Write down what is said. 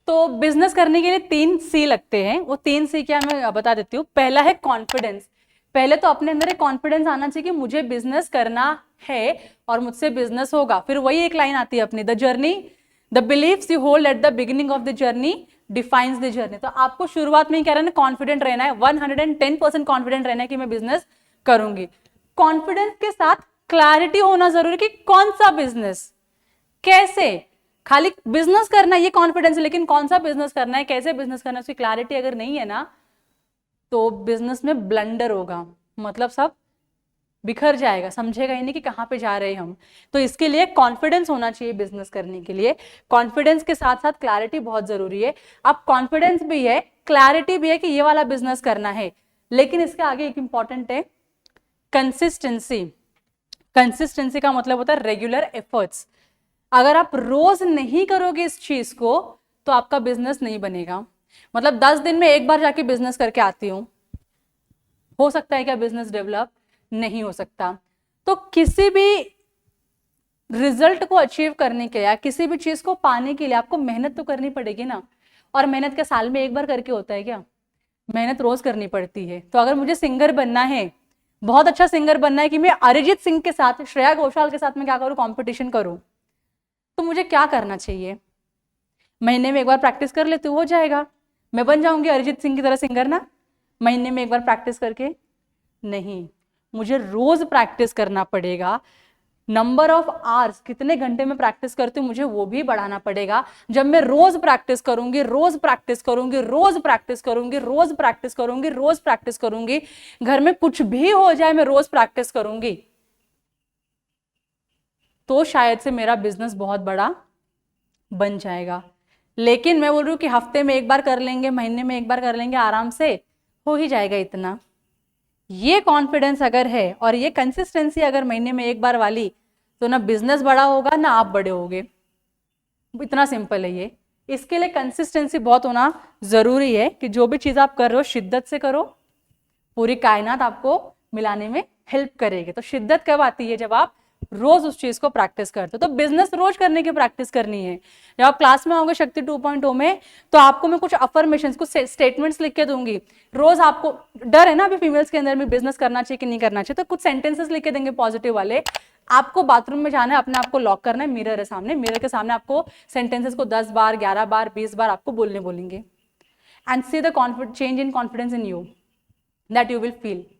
तो बिजनेस करने के लिए 3 सी लगते हैं। वो 3 सी क्या मैं बता देती हूँ। पहला है कॉन्फिडेंस। पहले तो अपने अंदर एक कॉन्फिडेंस आना चाहिए कि मुझे बिजनेस करना है और मुझसे बिजनेस होगा। फिर वही एक लाइन आती है अपनी, the journey the believes you hold at the beginning of the journey defines the journey. तो आपको शुरुआत में ही कह रहे हैं कॉन्फिडेंट रहना है, 110% कॉन्फिडेंट रहना है कि मैं बिजनेस करूंगी। कॉन्फिडेंस के साथ क्लैरिटी होना जरूरी कि कौन सा बिजनेस, कैसे। खाली बिजनेस करना ये कॉन्फिडेंस है, लेकिन कौन सा बिजनेस करना है, कैसे बिजनेस करना है, उसकी क्लैरिटी अगर नहीं है ना, तो बिजनेस में ब्लंडर होगा। मतलब सब बिखर जाएगा, समझेगा ही नहीं कि कहाँ पे जा रहे हैं हम। तो इसके लिए कॉन्फिडेंस होना चाहिए बिजनेस करने के लिए। कॉन्फिडेंस के साथ साथ क्लैरिटी बहुत जरूरी है। अब कॉन्फिडेंस भी है, क्लैरिटी भी है कि ये वाला बिजनेस करना है, लेकिन इसके आगे एक इंपॉर्टेंट है कंसिस्टेंसी। कंसिस्टेंसी का मतलब होता है रेगुलर एफर्ट्स। अगर आप रोज नहीं करोगे इस चीज को तो आपका बिजनेस नहीं बनेगा। मतलब 10 दिन में एक बार जाके बिजनेस करके आती हूं, हो सकता है क्या बिजनेस डेवलप? नहीं हो सकता। तो किसी भी रिजल्ट को अचीव करने के या किसी भी चीज को पाने के लिए आपको मेहनत तो करनी पड़ेगी ना। और मेहनत क्या साल में एक बार करके होता है क्या? मेहनत रोज करनी पड़ती है। तो अगर मुझे सिंगर बनना है, बहुत अच्छा सिंगर बनना है कि मैं अरिजीत सिंह के साथ, श्रेया घोषाल के साथ में क्या करूं, कंपटीशन करूं, तो मुझे क्या करना चाहिए? महीने में एक बार प्रैक्टिस कर लेती हूँ, हो जाएगा, मैं बन जाऊंगी अरिजीत सिंह की तरह सिंगर ना, महीने में एक बार प्रैक्टिस करके। नहीं, मुझे रोज प्रैक्टिस करना पड़ेगा। नंबर ऑफ आवर्स, कितने घंटे में प्रैक्टिस करती हूँ, मुझे वो भी बढ़ाना पड़ेगा। जब मैं रोज प्रैक्टिस करूंगी, रोज प्रैक्टिस करूंगी, रोज प्रैक्टिस करूंगी, रोज प्रैक्टिस करूंगी, रोज प्रैक्टिस करूंगी, घर में कुछ भी हो जाए मैं रोज प्रैक्टिस करूंगी, तो शायद से मेरा बिजनेस बहुत बड़ा बन जाएगा। लेकिन मैं बोल रही हूँ कि हफ्ते में एक बार कर लेंगे, महीने में एक बार कर लेंगे, आराम से हो ही जाएगा इतना। ये कॉन्फिडेंस अगर है और ये कंसिस्टेंसी अगर महीने में एक बार वाली, तो ना बिजनेस बड़ा होगा ना आप बड़े होगे। इतना सिंपल है ये। इसके लिए कंसिस्टेंसी बहुत होना जरूरी है कि जो भी चीज आप कर रहे हो शिद्दत से करो, पूरी कायनात आपको मिलाने में हेल्प करेगी। तो शिद्दत कब आती है? जब आप रोज उस चीज को प्रैक्टिस करते हो। तो बिजनेस रोज करने की प्रैक्टिस करनी है। जब आप क्लास में आओगे शक्ति 2.0 में, तो आपको मैं कुछ अफर्मेशंस, कुछ स्टेटमेंट्स लिख के दूंगी। रोज आपको डर है ना अभी फीमेल्स के अंदर में बिजनेस करना चाहिए कि नहीं करना चाहिए, तो कुछ सेंटेंसेस लिख के देंगे पॉजिटिव वाले। आपको बाथरूम में जाना है, अपने आप को लॉक करना है, मिरर है सामने, मिरर के सामने आपको सेंटेंसेस को 10 बार, 11 बार, 20 बार आपको बोलने बोलेंगे। And see the change in confidence in you that you will feel.